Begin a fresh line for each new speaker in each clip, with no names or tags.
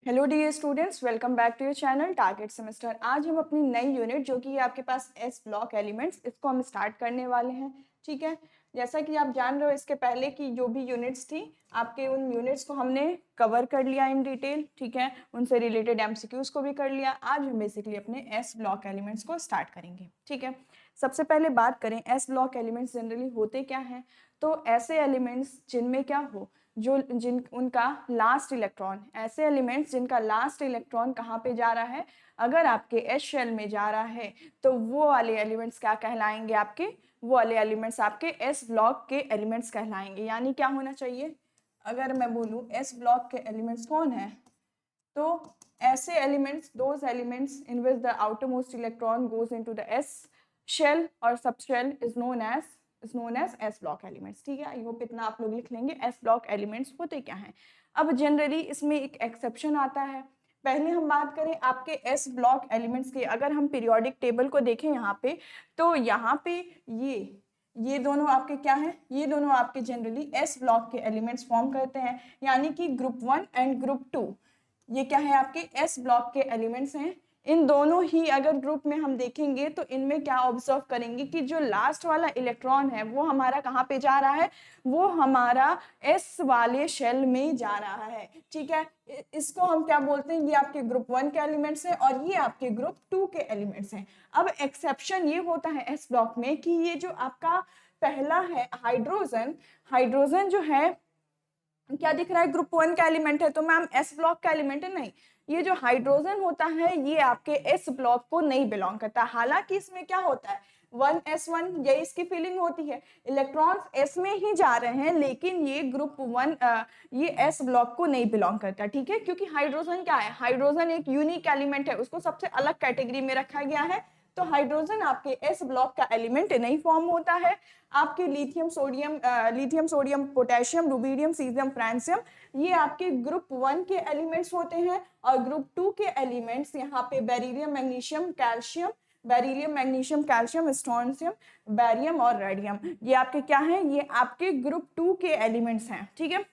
Hello dear students, welcome back to your channel target semester. आज हम अपनी नई यूनिट जो कि आपके पास एस ब्लॉक एलिमेंट्स, इसको हम स्टार्ट करने वाले हैं। ठीक है, जैसा कि आप जान रहे हो इसके पहले की जो भी यूनिट्स थी आपके, उन यूनिट्स को हमने कवर कर लिया इन डिटेल। ठीक है, उनसे रिलेटेड एमसीक्यूज को भी कर लिया। आज हम बेसिकली अपने एस ब्लॉक एलिमेंट्स को स्टार्ट करेंगे। ठीक है, सबसे पहले बात करें एस ब्लॉक एलिमेंट्स जनरली होते क्या हैं। तो ऐसे एलिमेंट्स जिनमें क्या हो, जो जिन उनका लास्ट इलेक्ट्रॉन, ऐसे एलिमेंट्स जिनका लास्ट इलेक्ट्रॉन कहाँ पे जा रहा है, अगर आपके एस शेल में जा रहा है तो वो वाले एलिमेंट्स क्या कहलाएंगे आपके, वो वाले एलिमेंट्स आपके एस ब्लॉक के एलिमेंट्स कहलाएंगे। यानी क्या होना चाहिए, अगर मैं बोलूँ एस ब्लॉक के एलिमेंट्स कौन है, तो ऐसे elements, those elements in which the outer most electron goes into the s shell और sub shell is known as s block elements. ठीक है, आई होप इतना आप लोग लिख लेंगे एस ब्लॉक एलिमेंट्स होते क्या हैं। अब जनरली इसमें एक एक्सेप्शन आता है। पहले हम बात करें आपके एस ब्लॉक एलिमेंट्स की। अगर हम पीरियोडिक टेबल को देखें यहाँ पे, तो यहाँ पे ये दोनों आपके क्या हैं, ये दोनों आपके जनरली एस ब्लॉक के एलिमेंट्स फॉर्म करते हैं। यानी कि ग्रुप 1 एंड ग्रुप 2 ये क्या है, आपके एस ब्लॉक के एलिमेंट्स हैं। इन दोनों ही अगर ग्रुप में हम देखेंगे तो इनमें क्या ऑब्जर्व करेंगे कि जो लास्ट वाला इलेक्ट्रॉन है वो हमारा कहाँ पे जा रहा है, वो हमारा एस वाले शेल में जा रहा है। ठीक है, इसको हम क्या बोलते हैं, ये आपके ग्रुप 1 के एलिमेंट्स हैं और ये आपके ग्रुप 2 के एलिमेंट्स हैं। अब एक्सेप्शन ये होता है एस ब्लॉक में कि ये जो आपका पहला है हाइड्रोजन, हाइड्रोजन जो है क्या दिख रहा है, ग्रुप 1 का एलिमेंट है, तो मैम एस ब्लॉक का एलिमेंट है नहीं। ये जो हाइड्रोजन होता है ये आपके एस ब्लॉक को नहीं बिलोंग करता। हालांकि इसमें क्या होता है 1s1, ये इसकी फीलिंग होती है, इलेक्ट्रॉन्स एस में ही जा रहे हैं, लेकिन ये ग्रुप 1 ये एस ब्लॉक को नहीं बिलोंग करता। ठीक है, क्योंकि हाइड्रोजन क्या है, हाइड्रोजन एक यूनिक एलिमेंट है, उसको सबसे अलग कैटेगरी में रखा गया है। तो हाइड्रोजन आपके एस ब्लॉक का एलिमेंट नहीं फॉर्म होता है। आपके lithium sodium potassium rubidium caesium francium ये आपके ग्रुप 1 के एलिमेंट्स होते हैं। और ग्रुप 2 के एलिमेंट्स यहाँ पे beryllium magnesium calcium strontium barium और रेडियम, ये आपके क्या हैं, ये आपके ग्रुप 2 के एलिमेंट्स हैं। ठीक है,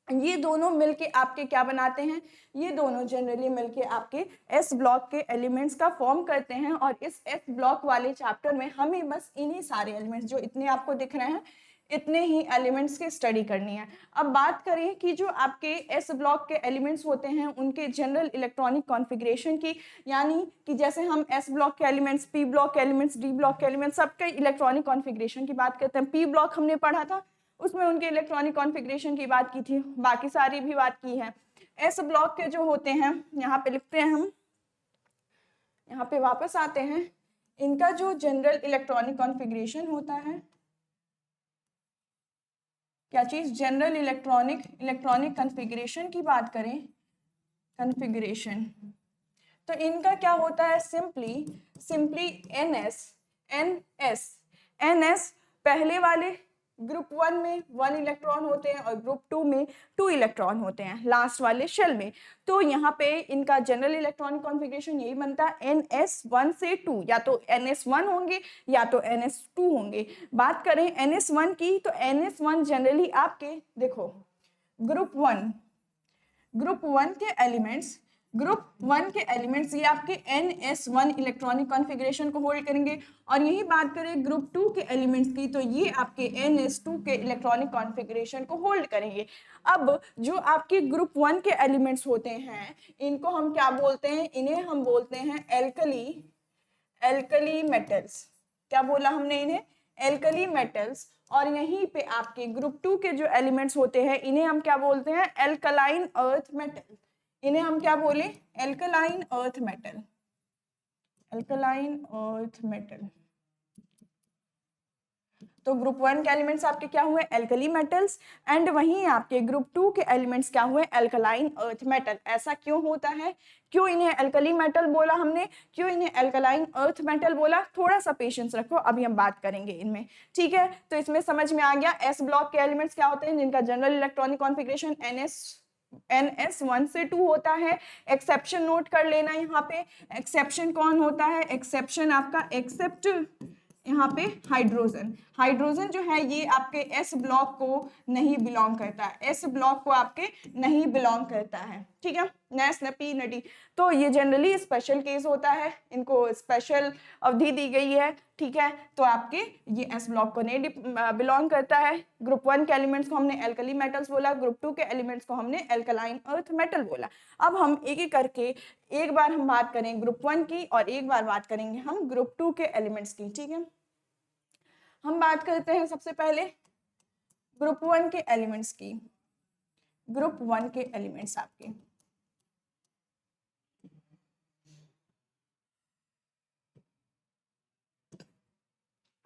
ये दोनों मिलके आपके क्या बनाते हैं, ये दोनों जनरली मिलके आपके एस ब्लॉक के एलिमेंट्स का फॉर्म करते हैं। और इस एस ब्लॉक वाले चैप्टर में हमें बस इन्हीं सारे एलिमेंट्स जो इतने आपको दिख रहे हैं, इतने ही एलिमेंट्स की स्टडी करनी है। अब बात करें कि जो आपके एस ब्लॉक के एलिमेंट्स होते हैं उनके जनरल इलेक्ट्रॉनिक कॉन्फ़िगरेशन की, यानी कि जैसे हम एस ब्लॉक के एलिमेंट्स, पी ब्लॉक के एलिमेंट्स, डी ब्लॉक के एलिमेंट्स, सबके इलेक्ट्रॉनिक कॉन्फ़िगरेशन की बात करते हैं। पी ब्लॉक हमने पढ़ा था, उसमें उनके इलेक्ट्रॉनिक कॉन्फ़िगरेशन की बात की थी, बाकी सारी भी बात की है। एस ब्लॉक के जो होते हैं, यहाँ पे लिखते हैं हम, यहाँ पे वापस आते हैं, इनका जो जनरल इलेक्ट्रॉनिक कॉन्फ़िगरेशन होता है, क्या चीज, जनरल इलेक्ट्रॉनिक कॉन्फ़िगरेशन की बात करें, कॉन्फ़िगरेशन, तो इनका क्या होता है, सिंपली एनएस पहले वाले ग्रुप 1 में 1 इलेक्ट्रॉन होते हैं और ग्रुप 2 में 2 इलेक्ट्रॉन होते हैं लास्ट वाले शेल में। तो यहाँ पे इनका जनरल इलेक्ट्रॉनिक कॉन्फ़िगरेशन यही बनता है NS1 से 2, या तो NS1 होंगे या तो NS2 होंगे। बात करें NS1 की, तो NS1 जनरली आपके देखो ग्रुप 1 के एलिमेंट्स ये आपके NS1 इलेक्ट्रॉनिक कॉन्फ़िगरेशन को होल्ड करेंगे। और यही बात करें ग्रुप 2 के एलिमेंट्स की, तो ये आपके NS2 के इलेक्ट्रॉनिक कॉन्फ़िगरेशन को होल्ड करेंगे। अब जो आपके ग्रुप 1 के एलिमेंट्स होते हैं इनको हम क्या बोलते हैं, इन्हें हम बोलते हैं एल्कली मेटल्स। क्या बोला हमने, इन्हें एल्कली मेटल्स। और यहीं पे आपके ग्रुप 2 के जो एलिमेंट्स होते हैं इन्हें हम क्या बोलते हैं, एल्कलाइन अर्थ मेटल। इन्हें हम क्या बोले, alkaline earth metal, alkaline earth metal. तो ग्रुप 1 के एलिमेंट्स आपके क्या हुए, एल्कली मेटल्स, एंड वहीं आपके ग्रुप 2 के एलिमेंट्स क्या हुए, एल्कलाइन अर्थ मेटल। ऐसा क्यों होता है, क्यों इन्हें एल्कली मेटल बोला हमने, क्यों इन्हें एल्कलाइन अर्थ मेटल बोला, थोड़ा सा पेशेंस रखो, अभी हम बात करेंगे इनमें। ठीक है, तो इसमें समझ में आ गया एस ब्लॉक के एलिमेंट्स क्या होते हैं, जिनका जनरल इलेक्ट्रॉनिक कॉन्फ़िगरेशन NS1 से 2 होता है। एक्सेप्शन नोट कर लेना, यहाँ पे एक्सेप्शन कौन होता है, एक्सेप्शन आपका यहाँ पे हाइड्रोजन, हाइड्रोजन जो है ये आपके एस ब्लॉक को नहीं बिलोंग करता है, एस ब्लॉक को आपके नहीं बिलोंग करता है, ठीक है। नेस नपी नटी, तो ये जनरली स्पेशल केस होता है, इनको स्पेशल अवधि दी गई है, ठीक है। तो आपके ये एस ब्लॉक को नहीं बिलोंग करता है। ग्रुप 1 के एलिमेंट्स को हमने एल्कली मेटल्स बोला, ग्रुप 2 के एलिमेंट्स को हमने एल्कलाइन अर्थ मेटल बोला। अब हम एक एक करके एक बार हम बात करें ग्रुप 1 की और एक बार बात करेंगे हम ग्रुप 2 के एलिमेंट्स की, ठीक है। हम बात करते हैं सबसे पहले ग्रुप 1 के एलिमेंट्स की। ग्रुप 1 के एलिमेंट्स आपके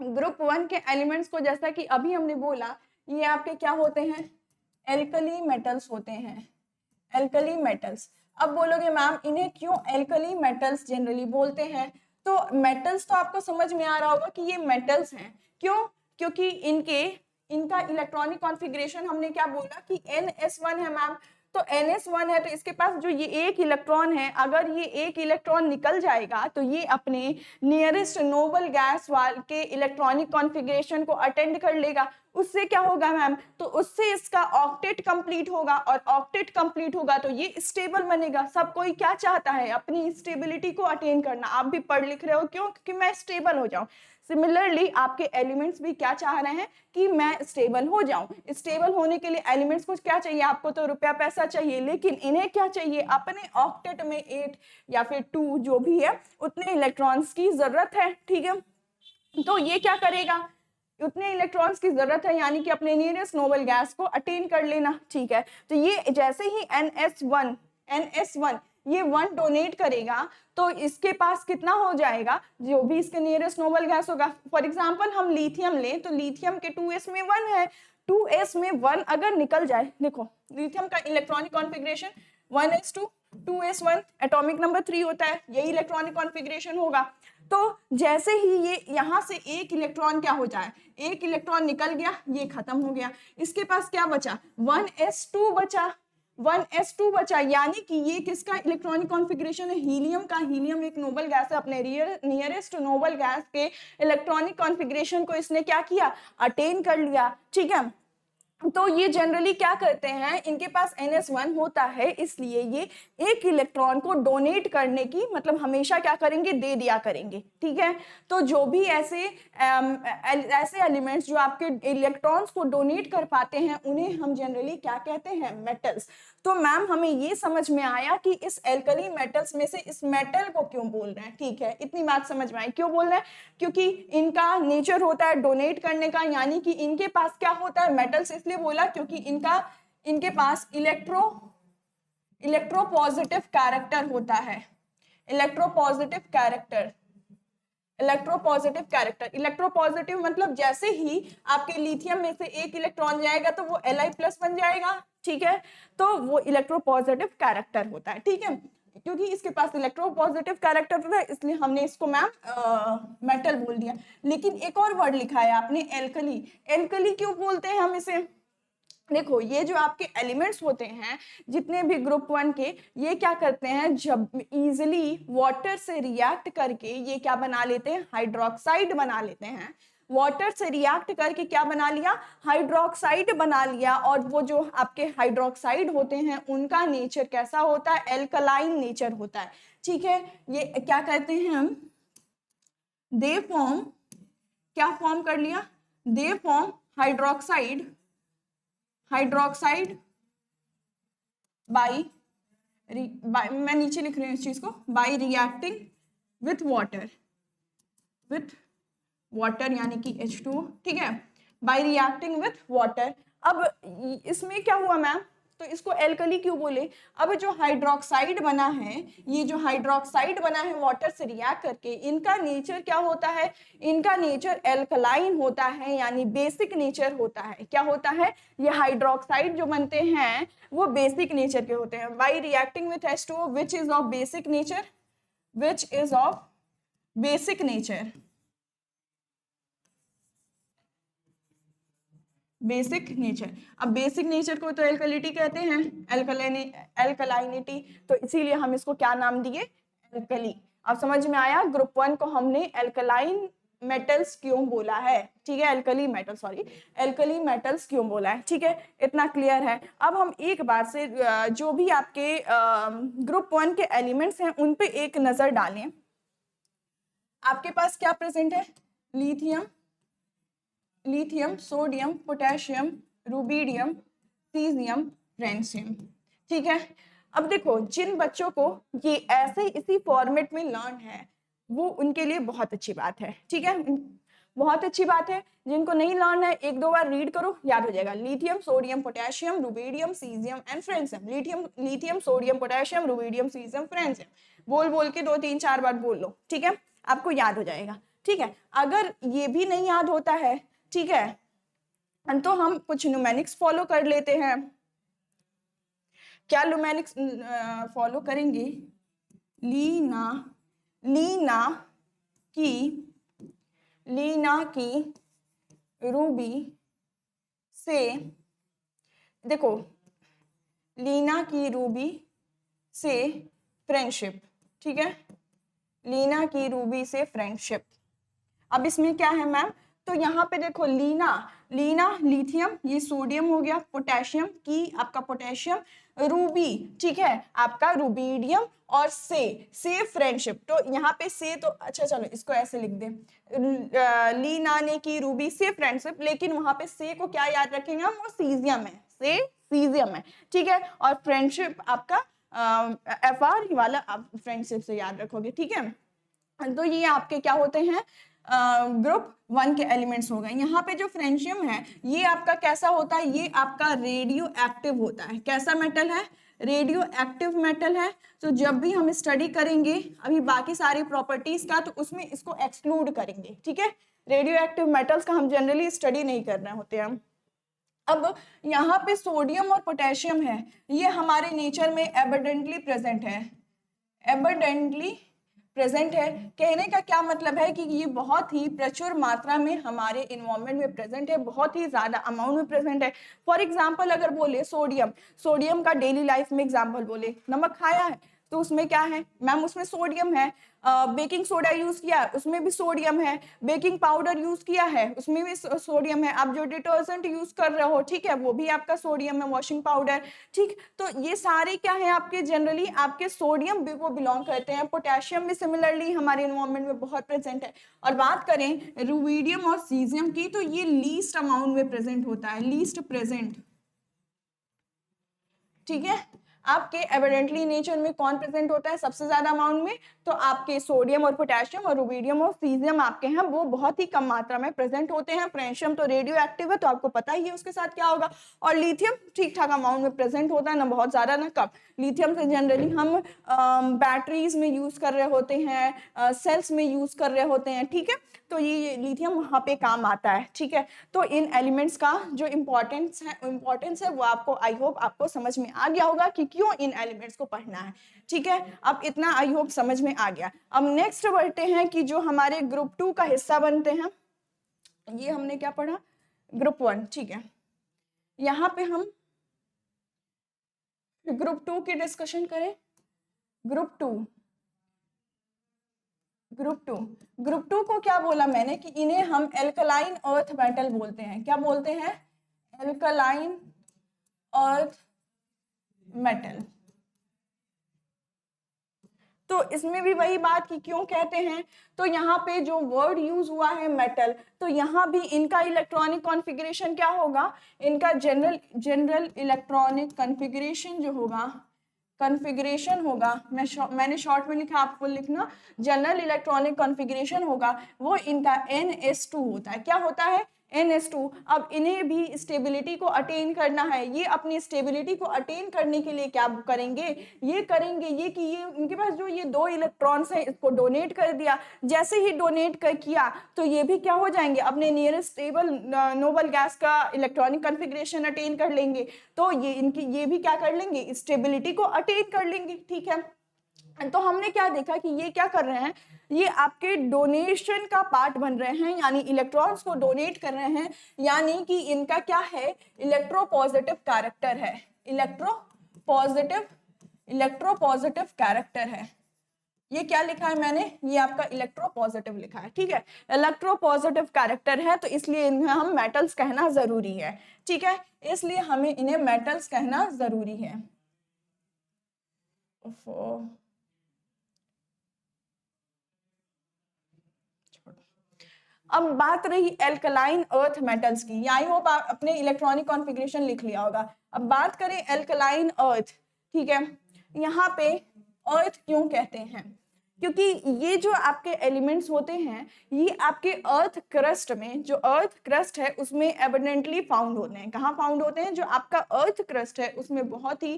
ग्रुप 1 के एलिमेंट्स को जैसा कि अभी हमने बोला, ये आपके क्या होते हैं, एल्कली मेटल्स होते हैं, एल्कली मेटल्स। अब बोलोगे मैम इन्हें क्यों एल्कली मेटल्स जनरली बोलते हैं, तो मेटल्स तो आपको समझ में आ रहा होगा कि ये मेटल्स हैं, क्यों, क्योंकि इनका इलेक्ट्रॉनिक कॉन्फ़िगरेशन हमने क्या बोला कि NS1 है मैम, तो NS1 है तो इसके पास जो ये एक इलेक्ट्रॉन है, अगर ये एक इलेक्ट्रॉन निकल जाएगा तो ये अपने नियरेस्ट नोबल गैस वाल के इलेक्ट्रॉनिक कॉन्फ़िगरेशन को अटेंड कर लेगा। उससे क्या होगा मैम, तो उससे इसका ऑक्टेट कंप्लीट होगा, और ऑक्टेट कंप्लीट होगा तो ये स्टेबल बनेगा। सब कोई क्या चाहता है, अपनी स्टेबिलिटी को अटेन करना। आप भी पढ़ लिख रहे हो क्यों, क्योंकि मैं स्टेबल हो जाऊं। सिमिलरली आपके एलिमेंट्स भी क्या चाह रहे हैं कि मैं स्टेबल हो जाऊं। स्टेबल होने के लिए एलिमेंट्स को क्या चाहिए, आपको तो रुपया पैसा चाहिए, लेकिन इन्हें क्या चाहिए, अपने ऑक्टेट में 8 या फिर 2 जो भी है उतने इलेक्ट्रॉन्स की जरूरत है, ठीक है। तो ये क्या करेगा, उतने इलेक्ट्रॉन्स की जरूरत है, यानी कि अपने नियरेस्ट नोबल गैस को अटेन कर लेना, ठीक है। तो ये जैसे ही NS1 ये 1 डोनेट करेगा तो इसके पास कितना हो जाएगा, जो भी इसके नियरेस्ट नोबल गैस होगा। फॉर एग्जांपल हम लिथियम लें तो लिथियम के 2s में 1 है, 2s में 1 अगर निकल जाए, देखो लिथियम का electronic configuration 1s2 2s1, atomic number 3 होता है, यही इलेक्ट्रॉनिक कॉन्फ़िगरेशन होगा। तो जैसे ही ये यहाँ से एक इलेक्ट्रॉन क्या हो जाए, एक इलेक्ट्रॉन निकल गया, ये खत्म हो गया, इसके पास क्या बचा, 1s2 बचा, 1s2 बचा, यानी कि ये किसका इलेक्ट्रॉनिक कॉन्फ़िगरेशन है, हीलियम का। हीलियम एक नोबल गैस है, अपने नियरेस्ट नोबल गैस के इलेक्ट्रॉनिक कॉन्फ़िगरेशन को इसने क्या किया, अटेन कर लिया, ठीक है। तो ये जनरली क्या करते हैं, इनके पास NS1 होता है, इसलिए ये एक इलेक्ट्रॉन को डोनेट करने की मतलब हमेशा क्या करेंगे, दे दिया करेंगे, ठीक है। तो जो भी ऐसे एलिमेंट्स जो आपके इलेक्ट्रॉन्स को डोनेट कर पाते हैं उन्हें हम जनरली क्या कहते हैं, मेटल्स। तो मैम हमें ये समझ में आया कि इस एल्कली मेटल्स में से इस मेटल को क्यों बोल रहे हैं, ठीक है, इतनी बात समझ में आई। क्यों बोल रहे हैं, क्योंकि इनका नेचर होता है डोनेट करने का, यानी कि इनके पास क्या होता है, मेटल्स इसलिए बोला क्योंकि इनके पास इलेक्ट्रोपॉजिटिव कैरेक्टर होता है, इलेक्ट्रोपॉजिटिव कैरेक्टर, इलेक्ट्रोपॉजिटिव मतलब जैसे ही आपके लिथियम में से एक इलेक्ट्रॉन जाएगा तो वो Li+ बन जाएगा, ठीक है। तो वो इलेक्ट्रोपॉजिटिव कैरेक्टर होता है, ठीक है। क्योंकि इसके पास इलेक्ट्रोपॉजिटिव कैरेक्टर होता है इसलिए हमने इसको मैम मेटल बोल दिया। लेकिन एक और वर्ड लिखा है आपने, एल्कली। एल्कली क्यों बोलते हैं हम इसे, देखो ये जो आपके एलिमेंट्स होते हैं जितने भी ग्रुप 1 के, ये क्या करते हैं, जब इजिली वाटर से रिएक्ट करके ये क्या बना लेते हैं, हाइड्रोक्साइड बना लेते हैं। वाटर से रिएक्ट करके क्या बना लिया, हाइड्रोक्साइड बना लिया। और वो जो आपके हाइड्रोक्साइड होते हैं उनका नेचर कैसा होता है, एल्कलाइन नेचर होता है, ठीक है। ये क्या कहते हैं हम, दे फॉर्म, क्या फॉर्म कर लिया, दे फॉर्म हाइड्रोक्साइड बाई, मैं नीचे लिख रही हूँ इस चीज को, बाई रिएक्टिंग विथ वाटर यानी कि H2O, ठीक है, बाई रिएक्टिंग विथ वाटर। अब इसमें क्या हुआ मैम, तो इसको एल्कली क्यों बोले, अब जो हाइड्रोक्साइड बना है, ये जो हाइड्रोक्साइड बना है वाटर से रिएक्ट करके, इनका नेचर क्या होता है, इनका नेचर एल्कलाइन होता है, यानी बेसिक नेचर होता है। क्या होता है, ये हाइड्रोक्साइड जो बनते हैं वो बेसिक नेचर के होते हैं। By reacting with H2O which is of basic nature, basic nature. अब बेसिक नेचर को तो एल्कलिटी कहते हैं, एल्कलाइनिटी, तो इसीलिए हम इसको क्या नाम दिए, एल्कली। अब समझ में आया, ग्रुप 1 को हमने एल्कलाइन मेटल्स क्यों बोला है, ठीक है, alkali metal, sorry, alkali metals क्यों बोला है, ठीक है, इतना क्लियर है। अब हम एक बार से जो भी आपके ग्रुप 1 के एलिमेंट्स हैं उन पे एक नजर डालें। आपके पास क्या प्रेजेंट है, lithium, lithium, sodium, potassium, rubidium, caesium, francium, ठीक है। अब देखो जिन बच्चों को ये ऐसे इसी फॉर्मेट में लर्न है वो उनके लिए बहुत अच्छी बात है, ठीक है, बहुत अच्छी बात है। जिनको नहीं लर्न है एक दो बार रीड करो, याद हो जाएगा। Lithium, sodium, potassium, rubidium, caesium and francium. Lithium, lithium, sodium, potassium, rubidium, caesium, francium, बोल बोल के 2 3 4 बार बोल लो, ठीक है, आपको याद हो जाएगा, ठीक है। अगर ये भी नहीं याद होता है, ठीक है, तो हम कुछ न्यूमेरिक्स फॉलो कर लेते हैं। क्या न्यूमेरिक्स फॉलो करेंगे, लीना, लीना की, लीना की रूबी से, देखो लीना की रूबी से फ्रेंडशिप, ठीक है, लीना की रूबी से फ्रेंडशिप। अब इसमें क्या है मैम, तो यहाँ पे देखो लीना, लीना लिथियम, ये सोडियम हो गया, पोटेशियम की आपका पोटेशियम, रूबी, ठीक है, आपका रुबिडियम, और से फ्रेंडशिप। तो यहाँ पे से, तो अच्छा चलो इसको ऐसे लिख दे, लीना ने की रूबी से फ्रेंडशिप, लेकिन वहां पे से को क्या याद रखेंगे हम, वो सीजियम है, से सीजियम है, ठीक है, और फ्रेंडशिप आपका FR वाला आप फ्रेंडशिप से याद रखोगे, ठीक है। तो ये आपके क्या होते हैं, ग्रुप 1 के एलिमेंट्स हो गए। यहाँ पे जो फ्रेंशियम है ये आपका कैसा होता है, ये आपका रेडियो एक्टिव होता है। कैसा मेटल है, रेडियो एक्टिव मेटल है। तो जब भी हम स्टडी करेंगे अभी बाकी सारी प्रॉपर्टीज का, तो उसमें इसको एक्सक्लूड करेंगे, ठीक है। रेडियो एक्टिव मेटल्स का हम जनरली स्टडी नहीं कर रहे होते हम। अब यहाँ पे सोडियम और पोटेशियम है, ये हमारे नेचर में एबंडेंटली प्रेजेंट है, एबंडेंटली प्रेजेंट है। कहने का क्या मतलब है कि ये बहुत ही प्रचुर मात्रा में हमारे इन्वायरमेंट में प्रेजेंट है, बहुत ही ज्यादा अमाउंट में प्रेजेंट है। फॉर एग्जांपल अगर बोले सोडियम, सोडियम का डेली लाइफ में एग्जांपल बोले, नमक खाया है तो उसमें क्या है मैम, उसमें सोडियम है। बेकिंग सोडा यूज किया उसमें भी सोडियम है, बेकिंग पाउडर यूज किया है उसमें भी सोडियम है, आप जो डिटर्जेंट यूज कर रहे हो, ठीक है, वो भी आपका सोडियम है, वॉशिंग पाउडर, ठीक। तो ये सारे क्या है आपके, जनरली आपके सोडियम भी को बिलोंग करते हैं। पोटेशियम भी सिमिलरली हमारे इन्वायरमेंट में बहुत प्रेजेंट है। और बात करें रुबिडियम और सीजियम की, तो ये लीस्ट अमाउंट में प्रेजेंट होता है, लीस्ट प्रेजेंट, ठीक है। आपके एविडेंटली नेचर में कौन प्रेजेंट होता है सबसे ज्यादा अमाउंट में, तो आपके सोडियम और पोटेशियम और रुबिडियम और सीजियम आपके हैं वो बहुत ही कम मात्रा में प्रेजेंट होते हैं। फ्रेंशियम तो रेडियो एक्टिव है तो आपको पता ही है उसके साथ क्या होगा। और लिथियम ठीक ठाक अमाउंट में प्रेजेंट होता है, ना बहुत ज्यादा ना कम। लिथियम से जनरली हम बैटरीज में यूज कर रहे होते हैं, सेल्स में यूज कर रहे होते हैं, ठीक है। तो ये लिथियम वहां पे काम आता है, ठीक है। तो इन एलिमेंट्स का जो इम्पोर्टेंस है वो आपको, आई होप आपको समझ में आ गया होगा कि क्यों इन एलिमेंट्स को पढ़ना है, ठीक है। अब इतना आई होप समझ में आ गया। अब नेक्स्ट बढ़ते हैं कि जो हमारे ग्रुप 2 का हिस्सा बनते हैं, ये हमने क्या पढ़ा, ग्रुप 1, ठीक है। यहाँ पे हम ग्रुप 2 की डिस्कशन करें। ग्रुप 2, ग्रुप टू को क्या बोला मैंने कि इन्हें हम एल्कलाइन अर्थ मेटल बोलते हैं। क्या बोलते हैं, एल्कलाइन अर्थ मेटल। तो इसमें भी वही बात कि क्यों कहते हैं, तो यहाँ पे जो वर्ड यूज हुआ है मेटल, तो यहाँ भी इनका इलेक्ट्रॉनिक कॉन्फ़िगरेशन क्या होगा, इनका जनरल इलेक्ट्रॉनिक कॉन्फ़िगरेशन जो होगा, कॉन्फ़िगरेशन होगा, मैंने शॉर्ट में लिखा, आपको लिखना, जनरल इलेक्ट्रॉनिक कॉन्फ़िगरेशन होगा, वो इनका NS2 होता है। क्या होता है, NS2। अब इन्हें भी स्टेबिलिटी को अटेन करना है, ये अपनी स्टेबिलिटी को अटेन करने के लिए क्या करेंगे, ये करेंगे ये कि ये इनके पास जो ये 2 इलेक्ट्रॉन्स है इसको डोनेट कर दिया। जैसे ही डोनेट किया तो ये भी क्या हो जाएंगे, अपने नियरेस्ट स्टेबल नोबल गैस का इलेक्ट्रॉनिक कॉन्फ़िगरेशन अटेन कर लेंगे। तो ये भी क्या कर लेंगे, स्टेबिलिटी को अटेन कर लेंगे, ठीक है। तो हमने क्या देखा कि ये क्या कर रहे हैं, ये आपके डोनेशन का पार्ट बन रहे हैं, यानी इलेक्ट्रॉन्स को डोनेट कर रहे हैं, यानी कि इनका क्या है, इलेक्ट्रोपॉजिटिव कैरेक्टर है, इलेक्ट्रोपॉजिटिव कैरेक्टर है। ये क्या लिखा है मैंने, ये आपका इलेक्ट्रोपॉजिटिव लिखा है, ठीक है, इलेक्ट्रोपॉजिटिव कैरेक्टर है, तो इसलिए इन्हें हम मेटल्स कहना जरूरी है, ठीक है, इसलिए हमें इन्हें मेटल्स कहना जरूरी है। अब बात रही एल्कलाइन अर्थ मेटल्स की, आई होप आप अपने इलेक्ट्रॉनिक कॉन्फ़िगरेशन लिख लिया होगा। अब बात करें एल्कलाइन अर्थ, ठीक है, यहाँ पे अर्थ क्यों कहते हैं, क्योंकि ये जो आपके एलिमेंट्स होते हैं ये आपके अर्थ क्रस्ट में, जो अर्थ क्रस्ट है उसमें एबंडेंटली फाउंड होते हैं। कहाँ फाउंड होते हैं, जो आपका अर्थ क्रस्ट है उसमें बहुत ही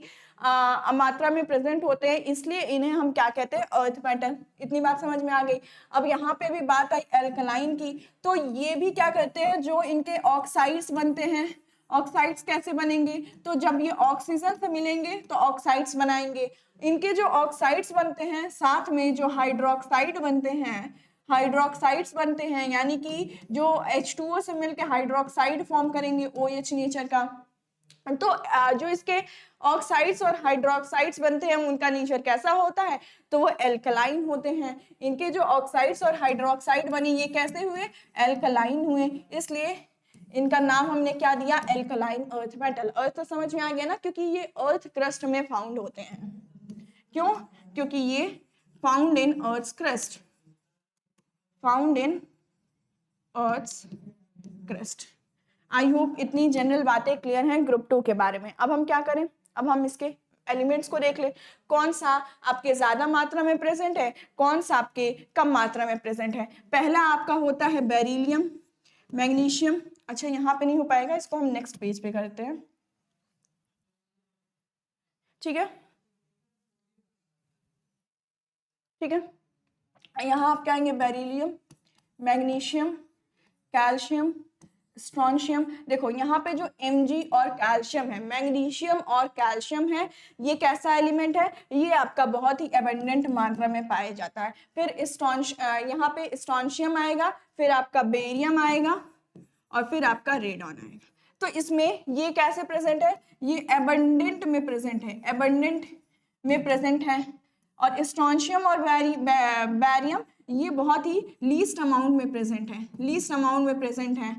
मात्रा में प्रेजेंट होते हैं, इसलिए इन्हें हम क्या कहते हैं, अर्थ मेटल। इतनी बात समझ में आ गई। अब यहाँ पे भी बात आई एल्कलाइन की, तो ये भी क्या करते हैं, जो इनके ऑक्साइड्स बनते हैं, ऑक्साइड्स कैसे बनेंगे, तो जब ये ऑक्सीजन से मिलेंगे तो ऑक्साइड्स बनाएंगे। इनके जो ऑक्साइड्स बनते हैं साथ में जो हाइड्रोक्साइड बनते हैं, हाइड्रोक्साइड्स बनते हैं, यानी कि जो H2O से मिलकर हाइड्रोक्साइड फॉर्म करेंगे OH नेचर का, तो जो इसके ऑक्साइड्स और हाइड्रोक्साइड्स बनते हैं उनका नेचर कैसा होता है, तो वो एल्कलाइन होते हैं। इनके जो ऑक्साइड्स और हाइड्रोक्साइड बने ये कैसे हुए, एल्कलाइन हुए, इसलिए इनका नाम हमने क्या दिया, एल्कलाइन अर्थ मेटल। अर्थ तो समझ में आ गया ना, क्योंकि ये अर्थ क्रस्ट में फाउंड होते हैं। क्यों, क्योंकि ये found in earth crust, found in earth crust. I hope इतनी जनरल बातें क्लियर हैं ग्रुप 2 के बारे में। अब हम क्या करें, अब हम इसके एलिमेंट्स को देख ले, कौन सा आपके ज्यादा मात्रा में प्रेजेंट है, कौन सा आपके कम मात्रा में प्रेजेंट है। पहला आपका होता है बेरिलियम, मैग्नीशियम। अच्छा यहाँ पे नहीं हो पाएगा, इसको हम नेक्स्ट पेज पे करते हैं, ठीक है, ठीक है। यहाँ आप क्या आएंगे, बेरिलियम, मैग्नीशियम, कैल्शियम, स्ट्रॉन्शियम। देखो यहाँ पे जो Mg और कैल्शियम है, मैग्नीशियम और कैल्शियम है, ये कैसा एलिमेंट है, ये आपका बहुत ही एबंडेंट मात्रा में पाया जाता है। फिर यहाँ पे स्ट्रॉन्शियम आएगा, फिर आपका बेरियम आएगा और फिर आपका रेडॉन आएगा। तो इसमें ये कैसे प्रेजेंट है, ये एबंडेंट में प्रेजेंट है, एबंडेंट में प्रेजेंट है। और स्ट्रॉन्शियम और बैरियम ये बहुत ही लीस्ट अमाउंट में प्रेजेंट है, लीस्ट अमाउंट में प्रेजेंट है।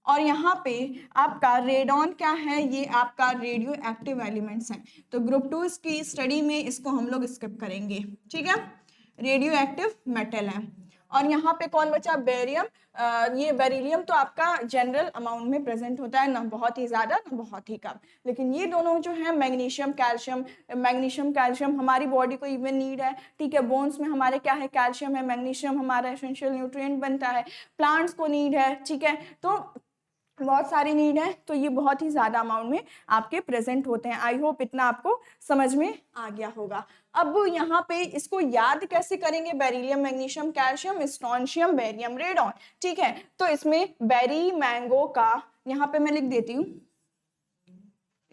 और यहाँ पे आपका रेडॉन क्या है, ये आपका रेडियो एक्टिव एलिमेंट्स हैं। तो ग्रुप 2 की स्टडी में इसको हम लोग स्किप करेंगे, ठीक है, रेडियो एक्टिव मेटल है। और यहाँ पे कौन बचा, बेरियम। ये बेरिलियम तो आपका जनरल अमाउंट में प्रेजेंट होता है, ना बहुत ही ज्यादा ना बहुत ही कम। लेकिन ये दोनों जो है मैग्नीशियम कैल्शियम, मैग्नीशियम कैल्शियम हमारी बॉडी को इवन नीड है, ठीक है। बोन्स में हमारे क्या है, कैल्शियम है, मैग्नीशियम हमारा एसेंशियल न्यूट्रिएंट बनता है, प्लांट्स को नीड है, ठीक है। तो बहुत सारी नीड है, तो ये बहुत ही ज्यादा अमाउंट में आपके प्रेजेंट होते हैं। आई होप इतना आपको समझ में आ गया होगा। अब यहाँ पे इसको याद कैसे करेंगे, beryllium, magnesium, calcium, strontium, barium, radon, ठीक है। तो इसमें बेरी मैंगो का यहाँ पे मैं लिख देती हूँ,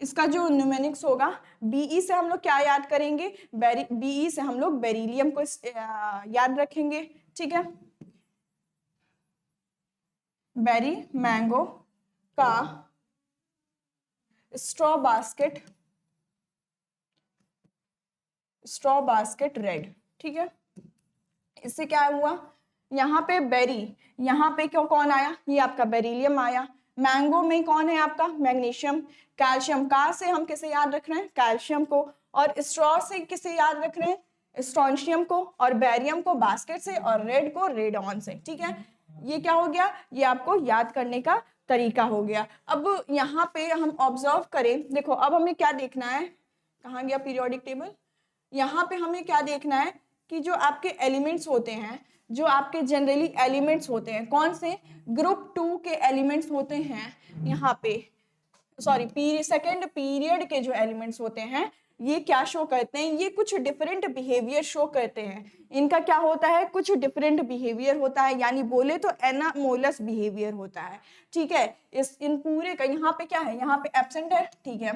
इसका जो न्यूमेरिक्स होगा Be से हम लोग क्या याद करेंगे, Be से हम लोग बेरिलियम को याद रखेंगे, ठीक है। बेरी मैंगो का स्ट्रॉ बास्केट रेड, ठीक है। इससे क्या हुआ, यहाँ पे बेरी, यहाँ पे क्यों कौन आया, ये आपका बेरिलियम आया। मैंगो में कौन है आपका, मैग्नीशियम, कैल्शियम का से हम किसे याद रख रहे हैं, कैल्शियम को, और स्ट्रॉ से किसे याद रख रहे हैं, स्ट्रॉन्शियम को, और बेरियम को बास्केट से, और रेड को रेडॉन से, ठीक है। ये क्या हो गया, ये आपको याद करने का तरीका हो गया। अब यहाँ पे हम ऑब्जर्व करें, देखो अब हमें क्या देखना है, कहाँ गया पीरियोडिक टेबल, यहाँ पे हमें क्या देखना है कि जो आपके एलिमेंट्स होते हैं, जो आपके जनरली एलिमेंट्स होते हैं, कौन से, ग्रुप 2 के एलिमेंट्स होते हैं, यहाँ पे सॉरी सेकेंड पीरियड के जो एलिमेंट्स होते हैं ये क्या शो करते हैं, ये कुछ डिफरेंट बिहेवियर शो करते हैं। इनका क्या होता है, कुछ डिफरेंट बिहेवियर होता है, यानी बोले तो एनामोलस बिहेवियर होता है, ठीक है। इन पूरे का यहाँ पे क्या है, यहाँ पे एब्सेंट है, ठीक है।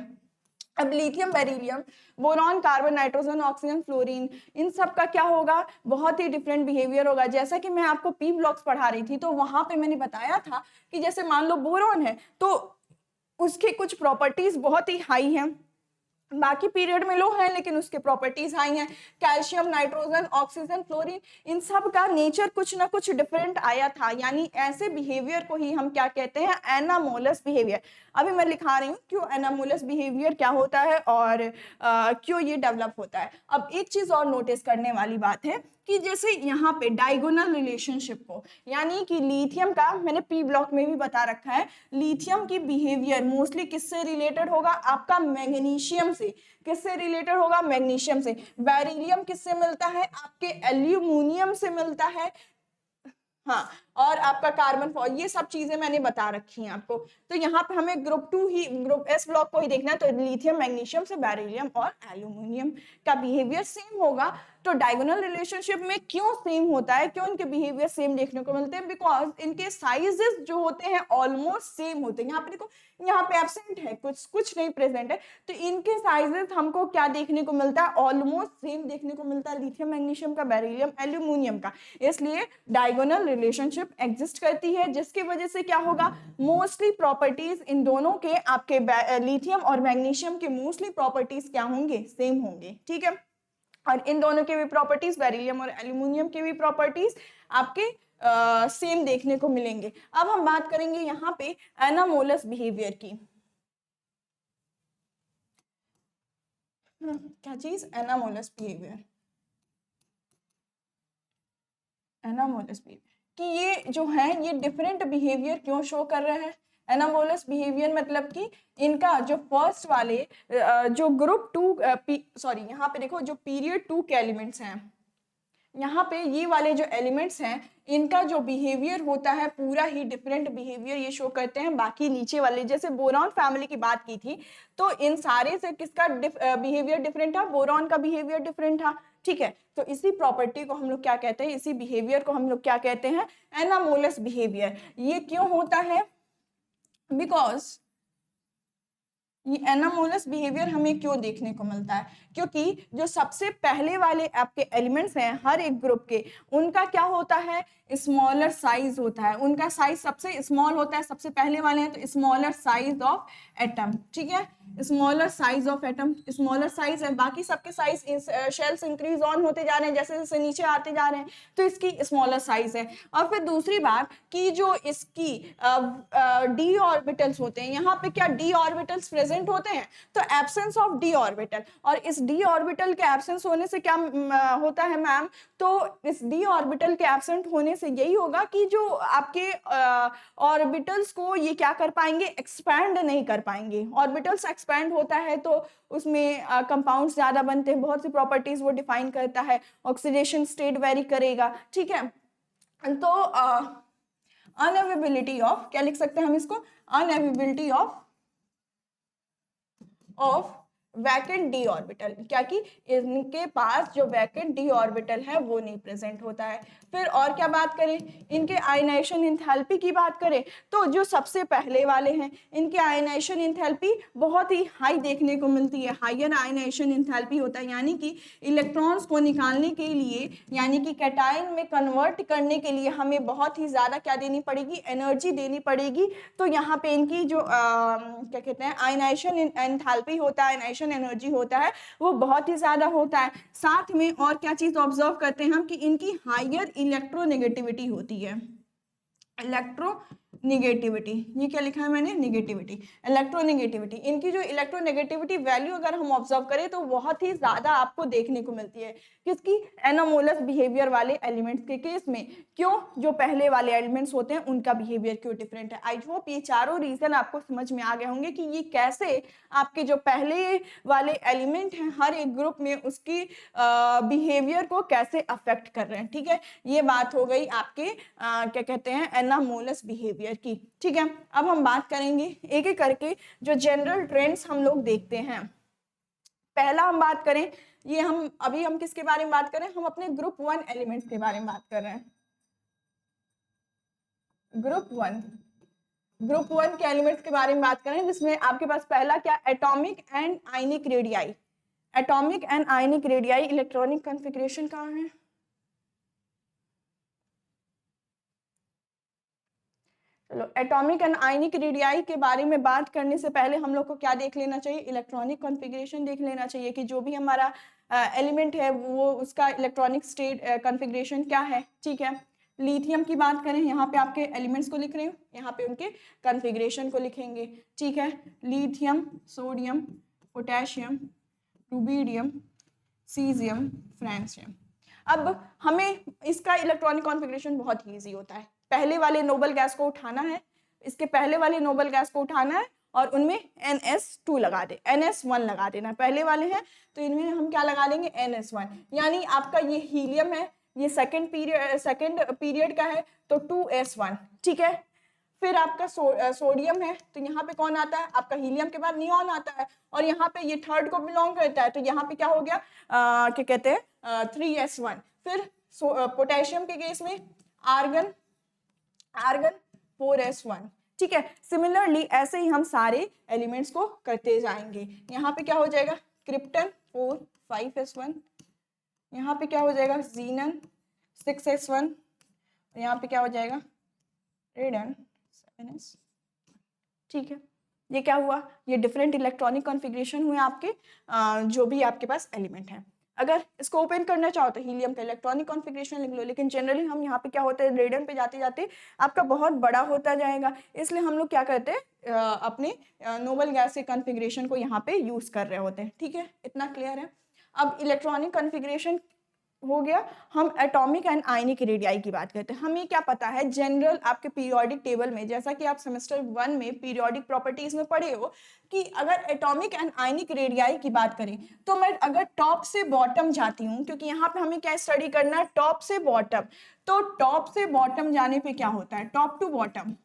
अब lithium, beryllium, boron, carbon, nitrogen, oxygen, fluorine, इन सब का क्या होगा, बहुत ही डिफरेंट बिहेवियर होगा। जैसा कि मैं आपको पी ब्लॉक्स पढ़ा रही थी तो वहां पे मैंने बताया था कि जैसे मान लो बोरॉन है तो उसके कुछ प्रॉपर्टीज बहुत ही हाई हैं, बाकी पीरियड में लो है लेकिन उसके प्रॉपर्टीज हाई हैं। कैल्शियम, नाइट्रोजन, ऑक्सीजन, फ्लोरीन, इन सब का नेचर कुछ ना कुछ डिफरेंट आया था, यानी ऐसे बिहेवियर को ही हम क्या कहते हैं, एनामोलस बिहेवियर। अभी मैं लिखा रही हूँ क्यों एनामोलस बिहेवियर क्या होता है और क्यों ये डेवलप होता है। अब एक चीज और नोटिस करने वाली बात है कि जैसे यहाँ पे डायगोनल रिलेशनशिप को, यानी कि लिथियम का मैंने पी ब्लॉक में भी बता रखा है, लिथियम की बिहेवियर मोस्टली किससे रिलेटेड होगा, आपका मैग्नीशियम से। किससे रिलेटेड होगा, मैग्नीशियम से। बेरिलियम किससे मिलता है, आपके एल्यूमिनियम से मिलता है। हाँ, और आपका कार्बन, ये सब चीजें मैंने बता रखी हैं आपको। तो यहाँ पे हमें ग्रुप 2 ही, ग्रुप एस ब्लॉक को ही देखना है। तो लिथियम, मैग्नीशियम से बेरिलियम और एल्यूमिनियम का बिहेवियर सेम होगा। तो डायगोनल रिलेशनशिप में क्यों सेम होता है, क्यों इनके बिहेवियर सेम देखने को मिलते हैं, बिकॉज इनके साइजेस जो होते हैं ऑलमोस्ट सेम होते हैं। यहाँ पे देखो, यहाँ पे एब्सेंट है, कुछ नहीं प्रेजेंट है, तो इनके साइजेस हमको क्या देखने को मिलता है, ऑलमोस्ट सेम देखने को मिलता है, लिथियम मैग्नीशियम का, बेरिलियम एल्यूमिनियम का। इसलिए डायगोनल रिलेशनशिप एग्जिस्ट करती है, जिसकी वजह से क्या होगा, मोस्टली प्रॉपर्टीज इन दोनों के, आपके लिथियम और मैग्नीशियम के मोस्टली प्रॉपर्टीज क्या होंगे, सेम होंगे। ठीक है, और इन दोनों के भी प्रॉपर्टीज, बेरिलियम और एल्यूमिनियम के भी प्रॉपर्टीज आपके सेम देखने को मिलेंगे। अब हम बात करेंगे यहाँ पे एनामोलस बिहेवियर की। क्या चीज, एनामोलस बिहेवियर। एनामोलस बिहेवियर कि ये जो है ये डिफरेंट बिहेवियर क्यों शो कर रहा है। एनामोलस बिहेवियर मतलब कि इनका जो फर्स्ट वाले जो ग्रुप 2, सॉरी यहाँ पे देखो जो पीरियड 2 के एलिमेंट्स हैं, यहाँ पे ये वाले जो एलिमेंट्स हैं इनका जो बिहेवियर होता है पूरा ही डिफरेंट बिहेवियर ये शो करते हैं। बाकी नीचे वाले, जैसे बोरॉन फैमिली की बात की थी, तो इन सारे से किसका बिहेवियर डिफरेंट था, बोरॉन का बिहेवियर डिफरेंट था। ठीक है, तो इसी प्रॉपर्टी को हम लोग क्या कहते हैं, इसी बिहेवियर को हम लोग क्या कहते हैं, एनामोलस बिहेवियर। ये क्यों होता है, बिकॉज ये एनामोलस बिहेवियर हमें क्यों देखने को मिलता है, क्योंकि जो सबसे पहले वाले आपके एलिमेंट्स हैं हर एक ग्रुप के, उनका क्या होता है, स्मॉलर साइज होता है, उनका साइज सबसे स्मॉल होता है। सबसे पहले वाले हैं तो स्मॉलर साइज ऑफ एटम, ठीक है, smaller size of atom, smaller size है। बाकी सबके साइज शेल्स इंक्रीज ऑन होते जा रहे हैं, जैसे जैसे नीचे आते जा रहे हैं, तो इसकी स्मॉलर साइज है। और फिर दूसरी बात कि जो इसकी डी ऑर्बिटल्स होते हैं, यहाँ पे क्या डी ऑर्बिटल्स प्रेजेंट होते हैं, तो एब्सेंस ऑफ डी ऑर्बिटल, और इस डी ऑर्बिटल के एब्सेंस होने से क्या होता है मैम, तो इस डी ऑर्बिटल के एब्सेंट होने से यही होगा कि जो आपके ऑर्बिटल्स को ये क्या कर पाएंगे, एक्सपैंड नहीं कर पाएंगे। ऑर्बिटल्स एक्सपैंड होता है तो उसमें कंपाउंड्स ज्यादा बनते हैं, बहुत सी प्रॉपर्टीज वो डिफाइन करता है, ऑक्सीडेशन स्टेट वेरी करेगा। ठीक है, तो अनअवेबिलिटी ऑफ, क्या लिख सकते हैं हम इसको, अनअवेबिलिटी ऑफ वैकेंट डी ऑर्बिटल, क्या कि इनके पास जो वैकेंट डी ऑर्बिटल है वो नहीं प्रेजेंट होता है। फिर और क्या बात करें, इनके आयनाइजेशन एंथैल्पी की बात करें तो जो सबसे पहले वाले हैं इनके आयनाइजेशन एंथैल्पी बहुत ही हाई देखने को मिलती है, हायर आयनाइजेशन एंथैल्पी होता है, यानी कि इलेक्ट्रॉन्स को निकालने के लिए, यानी कि कैटायन में कन्वर्ट करने के लिए हमें बहुत ही ज्यादा क्या देनी पड़ेगी, एनर्जी देनी पड़ेगी। तो यहाँ पे इनकी जो क्या कहते हैं आयनाइजेशन एंथैल्पी होता है, आयनाइजेशन एनर्जी होता है, वो बहुत ही ज्यादा होता है। साथ में और क्या चीज ऑब्जर्व करते हैं हम कि इनकी हायर इलेक्ट्रोनेगेटिविटी होती है, इलेक्ट्रोनेगेटिविटी, ये क्या लिखा है मैंने, नेगेटिविटी, इलेक्ट्रोनेगेटिविटी। इनकी जो इलेक्ट्रोनेगेटिविटी वैल्यू अगर हम ऑब्जर्व करें तो बहुत ही ज्यादा आपको देखने को मिलती है, किसकी, एनामोलस बिहेवियर वाले एलिमेंट्स के केस में। क्यों, जो पहले वाले एलिमेंट्स होते हैं उनका बिहेवियर क्यों डिफरेंट है। आई होप ये चारों रीजन आपको समझ में आ गए होंगे कि ये कैसे आपके जो पहले वाले एलिमेंट हैं हर एक ग्रुप में उसकी बिहेवियर को कैसे अफेक्ट कर रहे हैं। ठीक है, ये बात हो गई आपके क्या कहते हैं एनामोलस बिहेवियर की। ठीक है, अब हम बात करेंगे एक एक करके जो जनरल ट्रेंड्स हम लोग देखते हैं। पहला हम बात करें, ये हम किसके बारे में बात करें, हम अपने ग्रुप 1 एलिमेंट्स के बारे में बात कर रहे हैं। ग्रुप वन के एलिमेंट्स के बारे में बात करें, जिसमें आपके पास पहला क्या, atomic and ionic radii. Atomic and ionic radii electronic configuration कहाँ है, चलो, एटॉमिक एंड आयनिक रेडियाई के बारे में बात करने से पहले हम लोग को क्या देख लेना चाहिए, इलेक्ट्रॉनिक कॉन्फ़िगरेशन देख लेना चाहिए कि जो भी हमारा एलिमेंट है वो उसका इलेक्ट्रॉनिक स्टेट कॉन्फ़िगरेशन क्या है। ठीक है, लिथियम की बात करें, यहाँ पे आपके एलिमेंट्स को लिख रही हूँ, यहाँ पे उनके कॉन्फ़िगरेशन को लिखेंगे। ठीक है, lithium, sodium, potassium, rubidium, caesium, francium. अब हमें इसका इलेक्ट्रॉनिक कॉन्फ़िगरेशन बहुत ईजी होता है। पहले वाले नोबल गैस को उठाना है, इसके पहले वाले नोबल गैस को उठाना है और उनमें NS2 लगा दे, NS1 लगा देना। पहले वाले हैं तो इनमें हम क्या लगा लेंगे, NS1, यानी आपका ये हीलियम है, ये सेकंड पीरियड का है तो 2S1। ठीक है, फिर आपका सोडियम है तो यहाँ पे कौन आता है, आपका हीलियम के बाद नियॉन आता है, और यहाँ पे ये थर्ड को बिलोंग करता है तो यहाँ पे क्या हो गया, क्या कहते हैं, 3S1। फिर पोटेशियम के केस में आर्गन 4S1। ठीक है, सिमिलरली ऐसे ही हम सारे एलिमेंट्स को करते जाएंगे। यहाँ पे क्या हो जाएगा, क्रिप्टन 4 5S1, यहाँ पे क्या हो जाएगा, जीनन 6S1, यहाँ पे क्या हो जाएगा, रेडन 7S। ठीक है, ये क्या हुआ, ये डिफरेंट इलेक्ट्रॉनिक कॉन्फ़िगरेशन हुए आपके जो भी आपके पास एलिमेंट है। अगर इसको ओपन करना चाहो तो हीलियम का इलेक्ट्रॉनिक कॉन्फ़िगरेशन लिख लो, लेकिन जनरली हम यहाँ पे क्या होता है, रेडन पे जाते जाते आपका बहुत बड़ा होता जाएगा, इसलिए हम लोग क्या करते हैं, अपने नोबल गैस के कॉन्फ़िगरेशन को यहाँ पे यूज कर रहे होते हैं। ठीक है, इतना क्लियर है। अब इलेक्ट्रॉनिक कॉन्फ़िगरेशन हो गया, हम एटॉमिक एंड आयनिक रेडियाई की बात करते हैं। हमें क्या पता है, जनरल आपके पीरियोडिक टेबल में, जैसा कि आप सेमेस्टर 1 में पीरियोडिक प्रॉपर्टीज में पढ़े हो, कि अगर एटॉमिक एंड आयनिक रेडियाई की बात करें तो मैं अगर टॉप से बॉटम जाती हूँ, क्योंकि यहाँ पे हमें क्या स्टडी करना है, टॉप से बॉटम, तो टॉप से बॉटम जाने पे क्या होता है, टॉप टू बॉटम,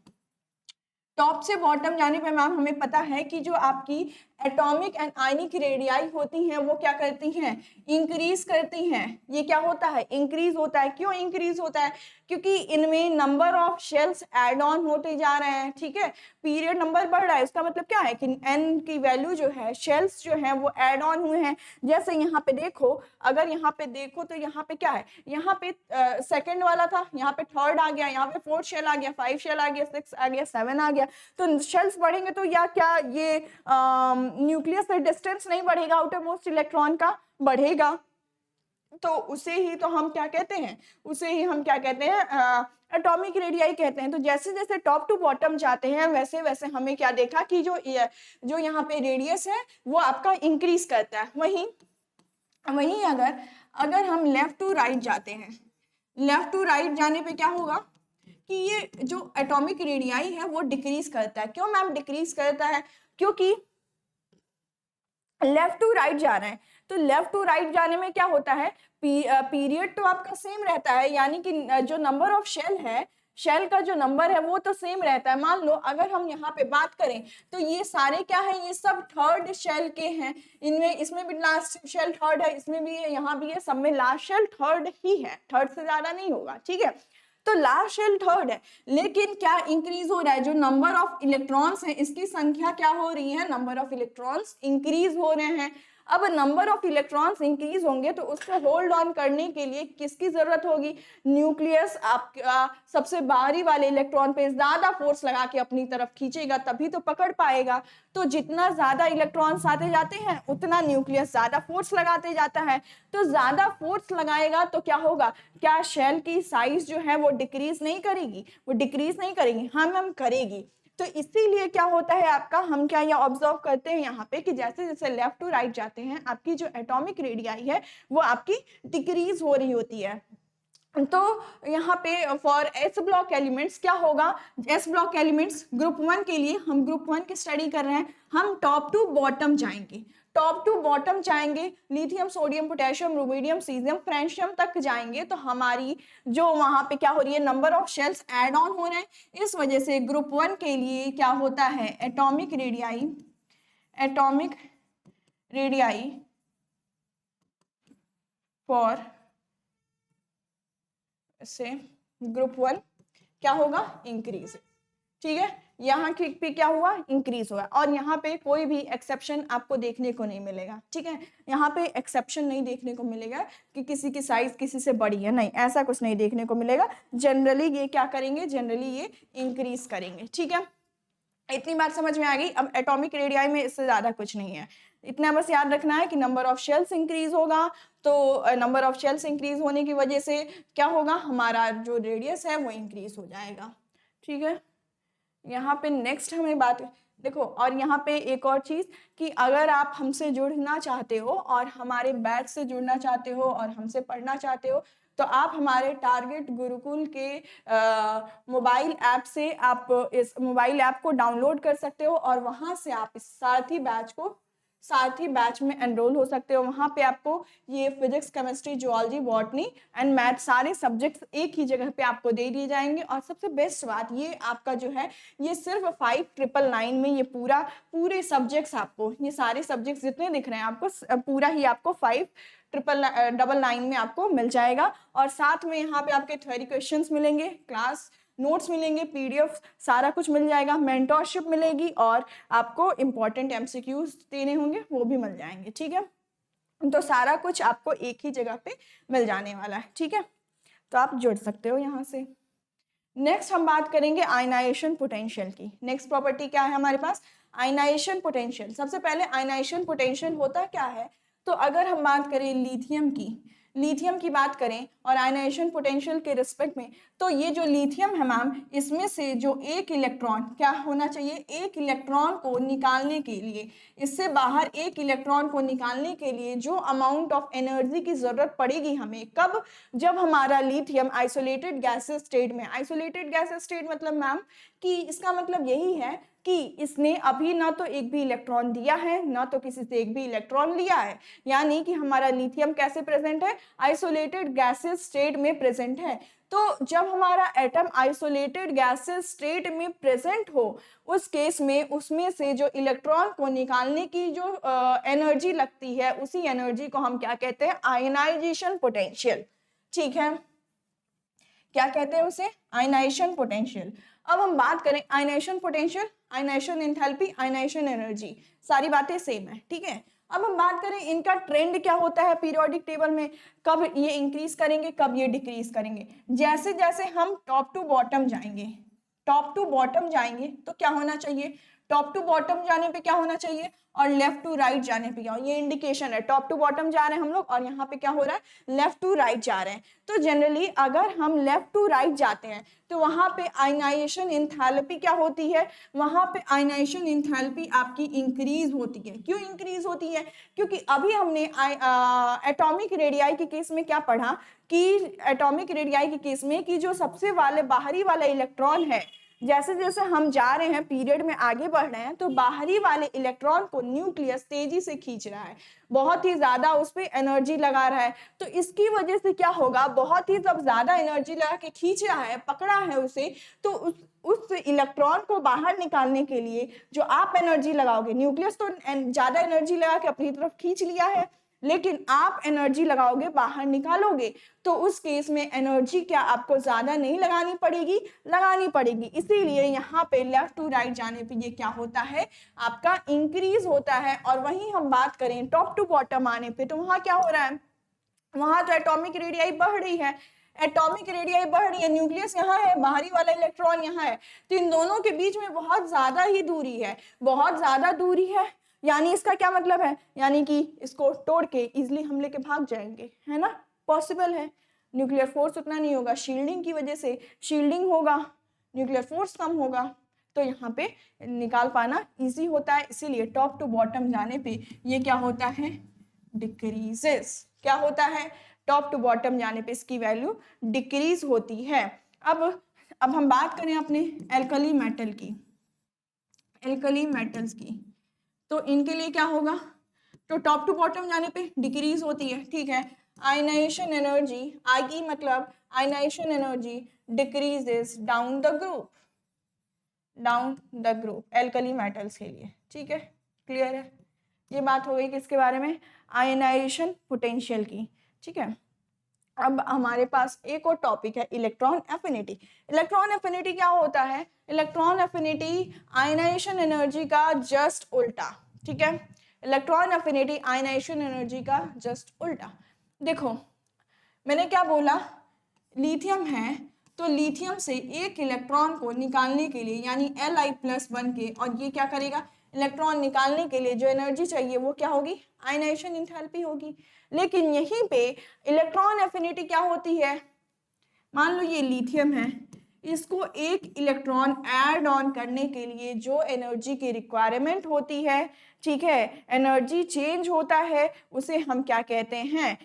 टॉप से बॉटम जाने पे मैम हमें पता है कि जो आपकी एटॉमिक एंड आयनिक रेडियाई होती हैं वो क्या करती हैं, इंक्रीज करती हैं। ये क्या होता है, इंक्रीज होता है। क्यों इंक्रीज होता है, क्योंकि इनमें number of shells add on होते जा रहे हैं। ठीक है, पीरियड नंबर बढ़ रहा है, इसका मतलब क्या है कि n की वैल्यू जो है, शेल्स जो है वो ऐड ऑन हुए हैं। जैसे यहाँ पे देखो, अगर यहाँ पे देखो तो यहाँ पे क्या है, यहाँ पे सेकंड वाला था, यहाँ पे थर्ड आ गया, यहाँ पे फोर्थ शेल आ गया, 5 शेल आ गया, 6 आ गया, 7 आ गया। तो शेल्स बढ़ेंगे तो या क्या ये न्यूक्लियस से डिस्टेंस नहीं बढ़ेगा, आउटर मोस्ट इलेक्ट्रॉन का बढ़ेगा, तो उसे ही तो हम क्या कहते हैं, उसे ही हम क्या कहते हैं, एटॉमिक रेडियाई कहते हैं। तो जैसे जैसे टॉप टू बॉटम जाते हैं वैसे वैसे हमें क्या देखा कि जो यहाँ पे रेडियस है वो आपका इंक्रीज करता है। वहीं अगर हम लेफ्ट टू राइट जाते हैं, लेफ्ट टू राइट जाने पे क्या होगा कि ये जो एटॉमिक रेडियाई है वो डिक्रीज करता है। क्यों मैम डिक्रीज करता है, क्योंकि लेफ्ट टू राइट जा रहे हैं, तो लेफ्ट टू राइट जाने में क्या होता है, पीरियड तो आपका सेम रहता है, यानी कि जो नंबर ऑफ शेल है, शेल का जो नंबर है वो तो सेम रहता है। मान लो अगर हम यहाँ पे बात करें तो ये सारे क्या है, ये सब थर्ड शेल के हैं, इनमें इसमें भी लास्ट शेल थर्ड है, इसमें भी है, यहाँ भी है, सब में लास्ट शेल थर्ड ही है, थर्ड से ज्यादा नहीं होगा। ठीक है, तो लास्ट शेल थर्ड है, लेकिन क्या इंक्रीज हो रहा है, जो नंबर ऑफ इलेक्ट्रॉन्स है इसकी संख्या क्या हो रही है, नंबर ऑफ इलेक्ट्रॉन्स इंक्रीज हो रहे हैं। अब नंबर ऑफ इलेक्ट्रॉन्स इंक्रीज होंगे तो उसको होल्ड ऑन करने के लिए किसकी जरूरत होगी, न्यूक्लियस आपका सबसे बाहरी वाले इलेक्ट्रॉन पे ज्यादा फोर्स लगा के अपनी तरफ खींचेगा, तभी तो पकड़ पाएगा। तो जितना ज्यादा इलेक्ट्रॉन्स आते जाते हैं उतना न्यूक्लियस ज्यादा फोर्स लगाते जाता है, तो ज्यादा फोर्स लगाएगा तो क्या होगा, क्या शेल की साइज जो है वो डिक्रीज नहीं करेगी, वो डिक्रीज नहीं करेगी, हम करेगी। तो इसीलिए क्या होता है आपका, हम क्या ये ऑब्जर्व करते हैं यहाँ पे कि जैसे जैसे लेफ्ट टू राइट जाते हैं आपकी जो एटॉमिक रेडियाई है वो आपकी डिक्रीज हो रही होती है। तो यहाँ पे फॉर एस ब्लॉक एलिमेंट्स क्या होगा, एस ब्लॉक एलिमेंट्स ग्रुप 1 के लिए, हम ग्रुप 1 की स्टडी कर रहे हैं, हम टॉप टू बॉटम जाएंगे, टॉप टू बॉटम जाएंगे, lithium, sodium, potassium, rubidium, caesium, francium तक जाएंगे, तो हमारी जो वहां पे क्या हो रही है, number of shells add on हो रहे हैं। इस वजह से ग्रुप 1 के लिए क्या होता है, एटॉमिक रेडियाई फॉर से ग्रुप 1 क्या होगा, इंक्रीज। ठीक है, यहाँ पे क्या हुआ, इंक्रीज हुआ, और यहाँ पे कोई भी एक्सेप्शन आपको देखने को नहीं मिलेगा, ठीक है। यहाँ पे एक्सेप्शन नहीं देखने को मिलेगा कि किसी की साइज किसी से बड़ी है, नहीं, ऐसा कुछ नहीं देखने को मिलेगा। जनरली ये क्या करेंगे, जनरली ये इंक्रीज करेंगे, ठीक है। इतनी बात समझ में आ गई। अब एटॉमिक रेडियाई में इससे ज्यादा कुछ नहीं है, इतना बस याद रखना है कि नंबर ऑफ शेल्स इंक्रीज होगा, तो नंबर ऑफ शेल्स इंक्रीज होने की वजह से क्या होगा, हमारा जो रेडियस है वो इंक्रीज हो जाएगा, ठीक है। यहाँ पे नेक्स्ट हमें बात देखो, और यहाँ पे एक और चीज कि अगर आप हमसे जुड़ना चाहते हो और हमारे बैच से जुड़ना चाहते हो और हमसे पढ़ना चाहते हो, तो आप हमारे टारगेट गुरुकुल के मोबाइल ऐप से आप इस मोबाइल ऐप को डाउनलोड कर सकते हो और वहां से आप इस साथ ही बैच में एनरोल हो सकते हो। वहां पे आपको ये physics, chemistry, zoology, botany and math सारे सब्जेक्ट्स एक ही जगह पे आपको दे दिए जाएंगे। और सबसे बेस्ट बात, ये आपका जो है ये सिर्फ 5999 में ये पूरे सब्जेक्ट्स आपको, ये सारे सब्जेक्ट्स जितने दिख रहे हैं आपको पूरा ही आपको 5999 में आपको मिल जाएगा। और साथ में यहाँ पे आपके थ्योरी क्वेश्चंस मिलेंगे, क्लास नोट्स मिलेंगे, पीडीएफ सारा कुछ मिल जाएगा, मेंटोरशिप मिलेगी और आपको इंपॉर्टेंट एमसीक्यूज देने होंगे वो भी मिल जाएंगे, ठीक है। तो सारा कुछ आपको एक ही जगह पे मिल जाने वाला है, ठीक है। तो आप जुड़ सकते हो यहाँ से। नेक्स्ट हम बात करेंगे आयनाइजेशन पोटेंशियल की। नेक्स्ट प्रॉपर्टी क्या है हमारे पास, आयनाइजेशन पोटेंशियल। सबसे पहले आयनाइजेशन पोटेंशियल होता क्या है, तो अगर हम बात करें लिथियम की बात करें और आयनाइजेशन पोटेंशियल के रिस्पेक्ट में, तो ये जो लिथियम है मैम, इसमें से जो एक इलेक्ट्रॉन क्या होना चाहिए, एक इलेक्ट्रॉन को निकालने के लिए, इससे बाहर एक इलेक्ट्रॉन को निकालने के लिए जो अमाउंट ऑफ एनर्जी की जरूरत पड़ेगी हमें, कब, जब हमारा लिथियम आइसोलेटेड गैसेस स्टेट में, आइसोलेटेड गैसेस स्टेट मतलब मैम कि इसका मतलब यही है कि इसने अभी ना तो एक भी इलेक्ट्रॉन दिया है ना तो किसी से एक भी इलेक्ट्रॉन लिया है, यानी कि हमारा लिथियम कैसे प्रेजेंट है, आइसोलेटेड गैसेस स्टेट में प्रेजेंट है। तो जब हमारा एटम आइसोलेटेड गैसेस स्टेट में प्रेजेंट हो, उस केस में उसमें से जो इलेक्ट्रॉन को निकालने की जो एनर्जी लगती है, उसी एनर्जी को हम क्या कहते हैं, आयनाइजेशन पोटेंशियल, ठीक है। क्या कहते हैं उसे, आयनाइजेशन पोटेंशियल। अब हम बात करें ionization potential, ionization enthalpy, ionization energy, सारी बातें सेम है, ठीक है। अब हम बात करें इनका ट्रेंड क्या होता है पीरियोडिक टेबल में, कब ये इंक्रीज करेंगे, कब ये डिक्रीज करेंगे। जैसे जैसे हम टॉप टू बॉटम जाएंगे तो क्या होना चाहिए, टॉप टू बॉटम जाने पे क्या होना चाहिए और लेफ्ट टू राइट जाने पे क्या, ये इंडिकेशन है टॉप टू बॉटम जा रहे हैं हम लोग और यहाँ पे क्या हो रहा है, लेफ्ट टू राइट जा रहे हैं। तो जनरली अगर हम लेफ्ट टू राइट जाते हैं तो वहां पे आयनाइजेशन एंथैल्पी क्या होती है, वहां पे आयनाइजेशन एंथैल्पी आपकी इंक्रीज होती है। क्यों इंक्रीज होती है, क्योंकि अभी हमने एटॉमिक रेडियाई के केस में क्या पढ़ा कि एटॉमिक रेडियाई के केस में कि जो सबसे वाले बाहरी वाला इलेक्ट्रॉन है, जैसे जैसे हम जा रहे हैं पीरियड में आगे बढ़ रहे हैं, तो बाहरी वाले इलेक्ट्रॉन को न्यूक्लियस तेजी से खींच रहा है, बहुत ही ज्यादा उस पर एनर्जी लगा रहा है। तो इसकी वजह से क्या होगा, बहुत ही जब ज्यादा एनर्जी लगा के खींच रहा है, पकड़ा है उसे, तो उस इलेक्ट्रॉन को बाहर निकालने के लिए जो आप एनर्जी लगाओगे, न्यूक्लियस तो ज्यादा एनर्जी लगा के अपनी तरफ खींच लिया है, लेकिन आप एनर्जी लगाओगे बाहर निकालोगे, तो उस केस में एनर्जी क्या आपको ज्यादा नहीं लगानी पड़ेगी। इसीलिए यहाँ पे लेफ्ट टू राइट जाने पे ये क्या होता है, आपका इंक्रीज होता है। और वहीं हम बात करें टॉप टू बॉटम आने पे, तो वहां क्या हो रहा है, वहां तो एटॉमिक रेडियाई बढ़ रही है, न्यूक्लियस यहाँ है, बाहरी वाला इलेक्ट्रॉन यहाँ है, तो इन दोनों के बीच में बहुत ज्यादा दूरी है। यानी इसका क्या मतलब है, यानी कि इसको तोड़ के इजिली हम लेके भाग जाएंगे, है ना, पॉसिबल है। न्यूक्लियर फोर्स उतना नहीं होगा, शील्डिंग की वजह से शील्डिंग होगा, न्यूक्लियर फोर्स कम होगा, तो यहाँ पे निकाल पाना इजी होता है। इसीलिए टॉप टू बॉटम जाने पे ये क्या होता है, डिक्रीजेस। क्या होता है, टॉप टू बॉटम जाने पे इसकी वैल्यू डिक्रीज होती है। अब हम बात करें अपने एल्कली मेटल्स की, तो इनके लिए क्या होगा, तो टॉप टू बॉटम जाने पे डिक्रीज होती है, ठीक है। आयनाइजेशन एनर्जी आएगी, मतलब ionization energy decreases down the group alkali metals के लिए, ठीक है, क्लियर है। ये बात हो गई किसके बारे में, आयनाइजेशन पोटेंशियल की, ठीक है। अब हमारे पास एक और टॉपिक है इलेक्ट्रॉन एफिनिटी। इलेक्ट्रॉन एफिनिटी क्या होता है? इलेक्ट्रॉन एफिनिटी आयनाइजेशन एनर्जी का जस्ट उल्टा, ठीक है। इलेक्ट्रॉन एफिनिटी आयनाइजेशन एनर्जी का जस्ट उल्टा। देखो मैंने क्या बोला, लिथियम है तो लिथियम से एक इलेक्ट्रॉन को निकालने के लिए यानी Li+ बन के, और ये क्या करेगा, इलेक्ट्रॉन निकालने के लिए जो एनर्जी चाहिए वो क्या होगी, आयनाइजेशन एंथैल्पी होगी। लेकिन यहीं पे इलेक्ट्रॉन एफिनिटी क्या होती है, मान लो ये लिथियम है, इसको एक इलेक्ट्रॉन ऐड ऑन करने के लिए जो एनर्जी की रिक्वायरमेंट होती है, ठीक है, एनर्जी चेंज होता है, उसे हम क्या कहते हैं,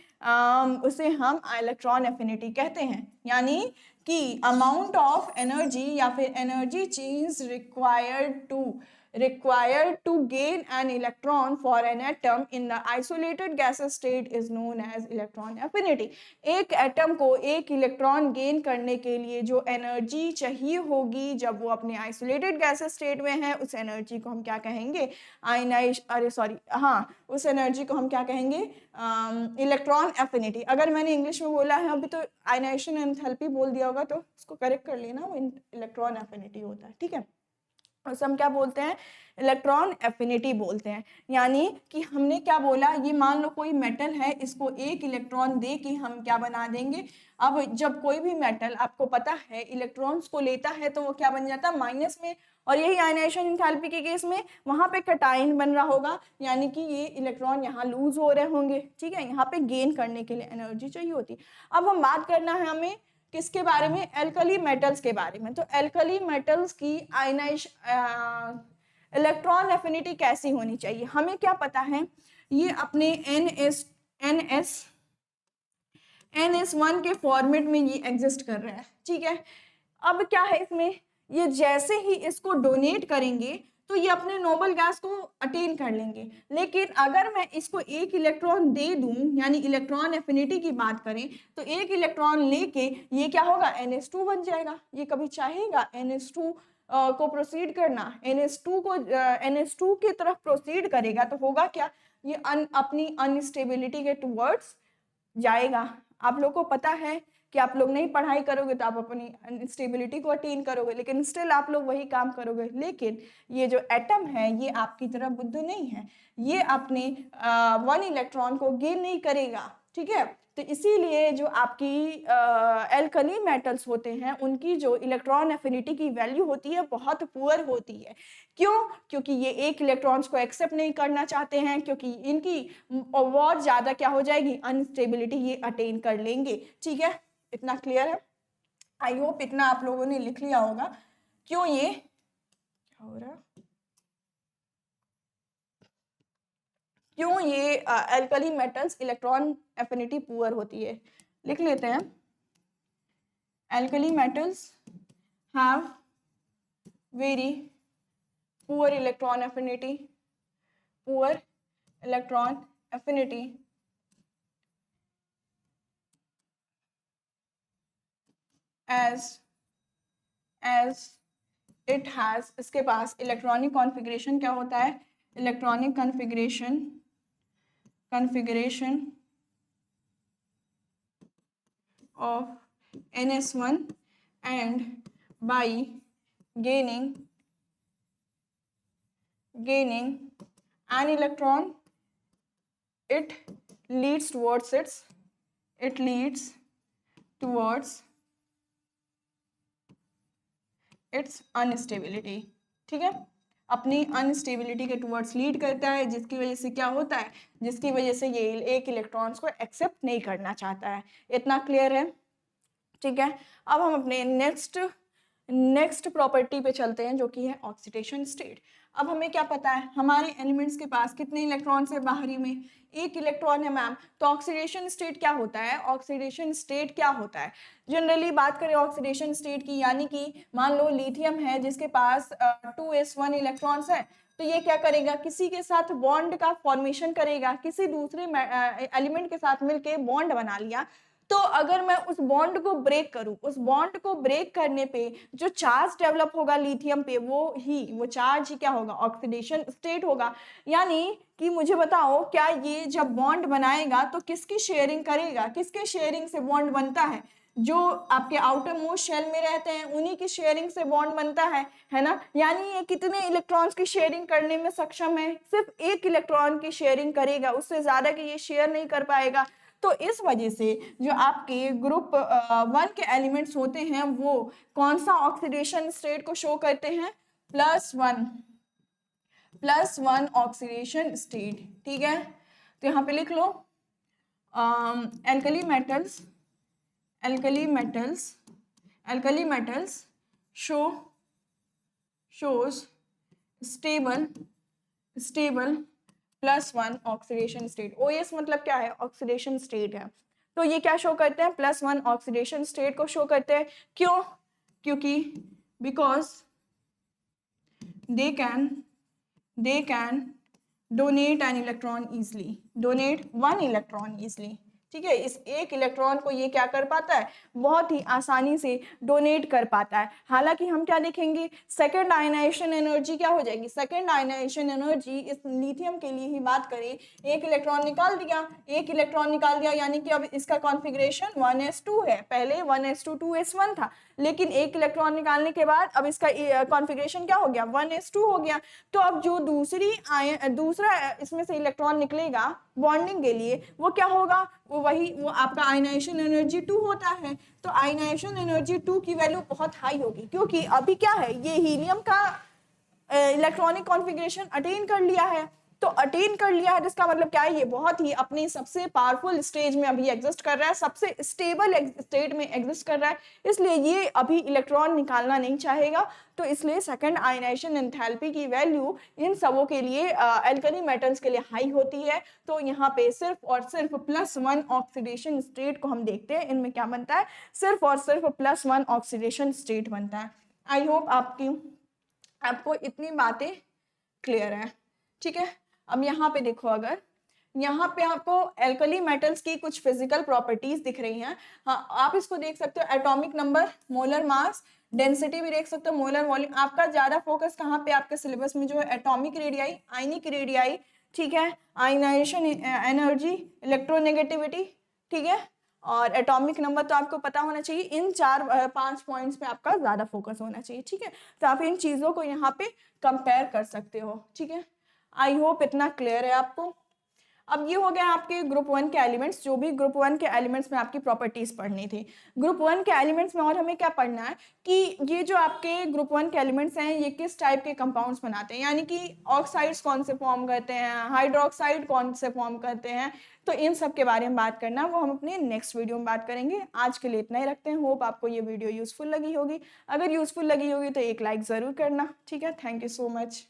उसे हम इलेक्ट्रॉन एफिनिटी कहते हैं। यानी कि अमाउंट ऑफ एनर्जी या फिर energy change required to gain an electron for an atom in the isolated gaseous state is known as electron affinity। एक एटम को एक इलेक्ट्रॉन गेन करने के लिए जो एनर्जी चाहिए होगी जब वो अपने आइसोलेटेड गैसेस स्टेट में है, उस एनर्जी को हम क्या कहेंगे, उस एनर्जी को हम क्या कहेंगे, इलेक्ट्रॉन एफिनिटी। अगर मैंने इंग्लिश में बोला है अभी तो आयनाइजेशन एंथैल्पी बोल दिया होगा तो उसको करेक्ट कर लेना, वो इलेक्ट्रॉन एफिनिटी होता है, ठीक है। उसे हम क्या बोलते हैं, इलेक्ट्रॉन एफिनिटी बोलते हैं। यानी कि हमने क्या बोला, ये मान लो कोई मेटल है, इसको एक इलेक्ट्रॉन दे के हम क्या बना देंगे। अब जब कोई भी मेटल आपको पता है इलेक्ट्रॉन्स को लेता है तो वो क्या बन जाता है, माइनस में, और यही आयनाइजेशन एंथैल्पी के केस में वहां पे कैटायन बन रहा होगा, यानी कि ये इलेक्ट्रॉन यहाँ लूज हो रहे होंगे, ठीक है, यहाँ पे गेन करने के लिए एनर्जी चाहिए होती। अब हम बात करना है हमें किसके बारे में, एल्कली मेटल्स के बारे में। तो एल्कली मेटल्स की इलेक्ट्रॉन एफिनिटी कैसी होनी चाहिए, हमें क्या पता है, ये अपने NS1 के फॉर्मेट में ये एग्जिस्ट कर रहा है, ठीक है। अब क्या है इसमें, ये जैसे ही इसको डोनेट करेंगे तो ये अपने नोबल गैस को अटेन कर लेंगे। लेकिन अगर मैं इसको एक इलेक्ट्रॉन दे दूं, यानी इलेक्ट्रॉन एफिनिटी की बात करें, तो एक इलेक्ट्रॉन लेके ये क्या होगा, NS2 बन जाएगा। ये कभी चाहेगा NS2 को प्रोसीड करना, NS2 की तरफ प्रोसीड करेगा तो होगा क्या, ये अपनी अनस्टेबिलिटी के टुवर्ड्स जाएगा। आप लोग को पता है कि आप लोग नहीं पढ़ाई करोगे तो आप अपनी स्टेबिलिटी को अटेन करोगे, लेकिन स्टिल आप लोग वही काम करोगे। लेकिन ये जो एटम है ये आपकी तरह बुद्धू नहीं है, ये अपने 1 इलेक्ट्रॉन को गेन नहीं करेगा, ठीक है। तो इसीलिए जो आपकी एल्कली मेटल्स होते हैं उनकी जो इलेक्ट्रॉन एफिनिटी की वैल्यू होती है बहुत पुअर होती है। क्यों? क्योंकि ये एक इलेक्ट्रॉन्स को एक्सेप्ट नहीं करना चाहते हैं, क्योंकि इनकी बहुत ज्यादा क्या हो जाएगी, अनस्टेबिलिटी ये अटेन कर लेंगे, ठीक है। इतना क्लियर है? आई होप इतना आप लोगों ने लिख लिया होगा। क्यों ये क्या हो रहा, क्यों ये alkali metals electron affinity poor होती है, लिख लेते हैं। Alkali metals have very poor electron affinity, poor electron affinity as it has, इसके पास इलेक्ट्रॉनिक कॉन्फ़िगरेशन क्या होता है, electronic configuration of NS1 and by gaining an electron it leads towards its unstability, ठीक है, अपनी अनस्टेबिलिटी के टुवर्ड्स लीड करता है, जिसकी वजह से क्या होता है, जिसकी वजह से ये एक इलेक्ट्रॉन्स को एक्सेप्ट नहीं करना चाहता है। इतना क्लियर है? ठीक है। अब हम अपने नेक्स्ट प्रॉपर्टी पे चलते हैं जो कि है ऑक्सीडेशन स्टेट। अब हमें क्या पता है, हमारे एलिमेंट्स के पास कितने इलेक्ट्रॉन्स है, बाहरी में एक इलेक्ट्रॉन है मैम। तो ऑक्सीडेशन स्टेट क्या होता है, ऑक्सीडेशन स्टेट क्या होता है, जनरली बात करें ऑक्सीडेशन स्टेट की, यानी कि मान लो लिथियम है जिसके पास 2s1 इलेक्ट्रॉन्स है, तो ये क्या करेगा, किसी के साथ बॉन्ड का फॉर्मेशन करेगा, किसी दूसरे एलिमेंट के साथ मिलके बॉन्ड बना लिया, तो अगर मैं उस बॉन्ड को ब्रेक करूं, उस बॉन्ड को ब्रेक करने पे जो चार्ज डेवलप होगा लिथियम पे, वो चार्ज ही क्या होगा, ऑक्सीडेशन स्टेट होगा। यानी कि मुझे बताओ, क्या ये जब बॉन्ड बनाएगा तो किसकी शेयरिंग करेगा, किसके शेयरिंग से बॉन्ड बनता है, जो आपके आउटर मोस्ट शेल में रहते हैं उन्हीं की शेयरिंग से बॉन्ड बनता है ना। यानी ये कितने इलेक्ट्रॉन्स की शेयरिंग करने में सक्षम है, सिर्फ एक इलेक्ट्रॉन की शेयरिंग करेगा, उससे ज्यादा की ये शेयर नहीं कर पाएगा। तो इस वजह से जो आपके ग्रुप 1 के एलिमेंट्स होते हैं वो कौन सा ऑक्सीडेशन स्टेट को शो करते हैं, +1 ऑक्सीडेशन स्टेट। ठीक है, तो यहाँ पे लिख लो alkali metals shows stable +1 oxidation state. OS मतलब क्या है, ऑक्सीडेशन स्टेट है। तो ये क्या शो करते हैं, +1 ऑक्सीडेशन स्टेट को शो करते हैं। क्यों, क्योंकि because they can donate an electron easily, donate 1 electron easily. ठीक है, इस एक इलेक्ट्रॉन को ये क्या कर पाता है, बहुत ही आसानी से डोनेट कर पाता है। हालांकि हम क्या देखेंगे, सेकेंड आयनाइजेशन एनर्जी क्या हो जाएगी, सेकेंड आयनाइजेशन एनर्जी इस लिथियम के लिए ही बात करें, एक इलेक्ट्रॉन निकाल दिया, यानी कि अब इसका कॉन्फ़िगरेशन 1s2 है, पहले 1s2 2s1 था, लेकिन एक इलेक्ट्रॉन निकालने के बाद अब इसका कॉन्फ़िगरेशन क्या हो गया, 1s2 हो गया। तो अब जो दूसरा इसमें से इलेक्ट्रॉन निकलेगा बॉन्डिंग के लिए, वो क्या होगा, वो आपका आयनाइजेशन एनर्जी 2 होता है। तो आयनाइजेशन एनर्जी 2 की वैल्यू बहुत हाई होगी, क्योंकि अभी क्या है, ये हीलियम का इलेक्ट्रॉनिक कॉन्फ़िगरेशन अटेन कर लिया है। तो अटेन कर लिया है जिसका मतलब क्या है, ये बहुत ही अपनी सबसे पावरफुल स्टेज में अभी एग्जिस्ट कर रहा है, सबसे स्टेबल स्टेट में एग्जिस्ट कर रहा है, इसलिए ये अभी इलेक्ट्रॉन निकालना नहीं चाहेगा। तो इसलिए सेकंड आयनाइजेशन एंथैल्पी की वैल्यू इन सबों के लिए एल्कली मेटल्स के लिए हाई होती है। तो यहाँ पे सिर्फ और सिर्फ +1 ऑक्सीडेशन स्टेट को हम देखते हैं, इनमें क्या बनता है, सिर्फ और सिर्फ +1 ऑक्सीडेशन स्टेट बनता है। आई होप आपको इतनी बातें क्लियर है। ठीक है, अब यहाँ पे देखो, अगर यहाँ पे आपको एल्कली मेटल्स की कुछ फिजिकल प्रॉपर्टीज दिख रही हैं। हाँ, आप इसको देख सकते हो, atomic number, molar mass, density भी देख सकते हो, मोलर वॉल्यूम। आपका ज्यादा फोकस कहाँ पे आपके सिलेबस में जो है, एटॉमिक रेडियाई, आयनिक रेडियाई, ठीक है, आयनाइजेशन एनर्जी, इलेक्ट्रोनेगेटिविटी, ठीक है, और एटॉमिक नंबर तो आपको पता होना चाहिए। इन 4-5 पॉइंट्स पे आपका ज्यादा फोकस होना चाहिए। ठीक है, तो आप इन चीजों को यहाँ पे कंपेयर कर सकते हो। ठीक है, आई होप इतना क्लियर है आपको। अब ये हो गया आपके ग्रुप 1 के एलिमेंट्स, जो भी ग्रुप 1 के एलिमेंट्स में आपकी प्रॉपर्टीज पढ़नी थी। ग्रुप 1 के एलिमेंट्स में और हमें क्या पढ़ना है कि ये जो आपके ग्रुप 1 के एलिमेंट्स हैं ये किस टाइप के कंपाउंड्स बनाते हैं, यानी कि ऑक्साइड्स कौन से फॉर्म करते हैं, हाइड्रोक्साइड कौन से फॉर्म करते हैं। तो इन सब के बारे में बात करना, वो हम अपने नेक्स्ट वीडियो में बात करेंगे। आज के लिए इतना ही रखते हैं। होप आपको ये वीडियो यूजफुल लगी होगी। अगर यूजफुल लगी होगी तो एक लाइक ज़रूर करना। ठीक है, थैंक यू सो मच।